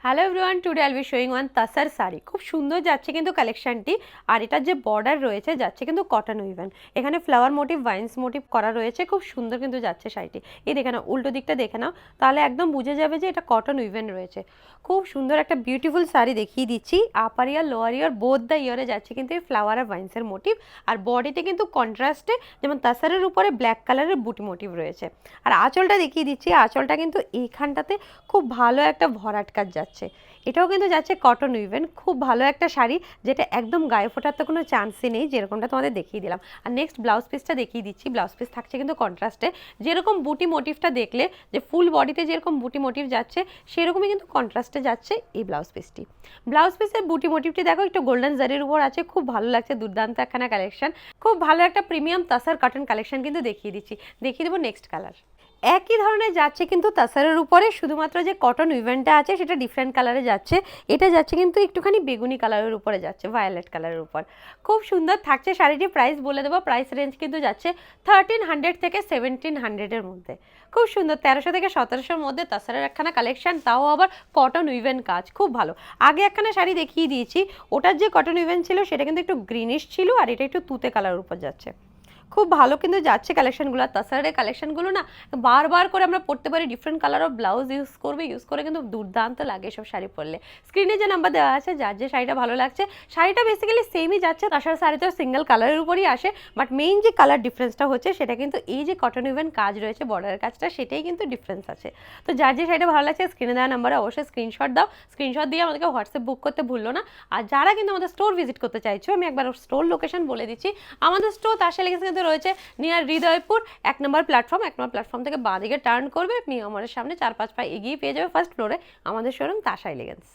Hello everyone, today I'll be showing one tussar sari. খুব সুন্দর যাচ্ছে কিন্তু কালেকশনটি। আর এটার যে বর্ডার রয়েছে যাচ্ছে কিন্তু কটন উইভেন। এখানে ফ্লাওয়ার মোটিভ, ভাইন্স মোটিভ করা রয়েছে, খুব সুন্দর কিন্তু যাচ্ছে শাড়িটি। এই দেখে নাও, উল্টো দিকটা দেখে নাও, তাহলে একদম বুঝে যাবে যে এটা কটন উইভেন রয়েছে। খুব সুন্দর একটা বিউটিফুল শাড়ি দেখিয়ে দিচ্ছি। আপার ইয়ার, লোয়ার ইয়ার, বোথ দ্য ইয়ারে যাচ্ছে কিন্তু এই ফ্লাওয়ার আর ভাইন্সের মোটিভ। আর বডিতে কিন্তু কন্ট্রাস্টে যেমন তাসারের উপরে ব্ল্যাক কালারের বুটি মোটিভ রয়েছে। আর আঁচলটা দেখিয়ে দিচ্ছি, আঁচলটা কিন্তু এইখানটাতে খুব ভালো একটা ভরাট কাজ যাচ্ছে। এটাও কিন্তু যাচ্ছে কটন উইভেন। খুব ভালো একটা শাড়ি, যেটা একদম গায়ে ফোটার তো কোনো চান্সই নেই, যেরকমটা তোমাদের দেখিয়ে দিলাম। আর নেক্সট ব্লাউজ পিসটা দেখিয়ে দিচ্ছি। ব্লাউজ পিস থাকছে কিন্তু কন্ট্রাস্টে। যেরকম বুটি মোটিভটা দেখলে যে ফুল বডিতে যেরকম বুটি মোটিভ যাচ্ছে, সেরকমই কিন্তু কন্ট্রাস্টে যাচ্ছে এই ব্লাউজ পিসটি। ব্লাউজ পিসের বুটি মোটিভটি দেখো, একটু গোল্ডেন জারির উপর আছে, খুব ভালো লাগছে, দুর্দান্ত একখানা কালেকশন। খুব ভালো একটা প্রিমিয়াম তাসার কটন কালেকশন কিন্তু দেখিয়ে দিচ্ছি। দেখিয়ে দেবো নেক্সট কালার। একই ধরনের যাচ্ছে কিন্তু তাসারের উপরে, শুধুমাত্র যে কটন উইভেনটা আছে সেটা ডিফারেন্ট কালারে যাচ্ছে। এটা যাচ্ছে কিন্তু একটুখানি বেগুনি কালারের উপরে যাচ্ছে, ভায়োলেট কালারের উপর। খুব সুন্দর থাকছে শাড়িটি। প্রাইস বলে দেবো, প্রাইস রেঞ্জ কিন্তু যাচ্ছে 1300 থেকে 1700-এর মধ্যে। খুব সুন্দর, 1300 থেকে 1700-এর মধ্যে তাসারের একখানা কালেকশন, তাও আবার কটন উইভেন কাজ, খুব ভালো। আগে একখানা শাড়ি দেখিয়ে দিয়েছি, ওটার যে কটন উইভেন ছিল সেটা কিন্তু একটু গ্রিনিশ ছিল, আর এটা একটু তুতে কালারের উপর যাচ্ছে। খুব ভালো কিন্তু যাচ্ছে কালেকশনগুলো। তাছাড়া কালেকশনগুলো না বারবার করে আমরা পড়তে পারি, different colour of blouse use করে কিন্তু দুর্দান্ত লাগে এসব শাড়ি পরলে। স্ক্রিনে যে নাম্বার দেওয়া আছে, যার যে শাড়িটা ভালো লাগছে, শাড়িটা বেসিক্যালি সেমই যাচ্ছে, তাছাড়া শাড়িতেও সিঙ্গেল কালারের উপরই আসে, বাট মেইন যে কালার ডিফারেন্সটা হচ্ছে সেটা কিন্তু এই যে কটন উইভেন কাজ রয়েছে, বর্ডারের কাজটা, সেটাই কিন্তু ডিফারেন্স আছে। তো যার যে শাড়িটা ভালো লাগছে, স্ক্রিনে দেওয়া নাম্বারে অবশ্যই স্ক্রিনশট দাও। স্ক্রিনশট দিয়ে আমাদেরকে হোয়াটসঅ্যাপ বুক করতে ভুললো না। আর যারা কিন্তু আমাদের স্টোর ভিজিট করতে চাইছো, আমি একবার স্টোর লোকেশন বলে দিচ্ছি। আমাদের স্টোর তার সাথে কিন্তু রয়েছে নিয়ার হৃদয়পুর 1 নম্বর প্ল্যাটফর্ম। 1 নম্বর প্ল্যাটফর্ম থেকে বাঁ দিকে টার্ন করবে, আপনি আমাদের সামনে 4-5 পা এগিয়ে পেয়ে যাবে ফার্স্ট ফ্লোরে আমাদের শোরুম তাসা এলিগেন্স।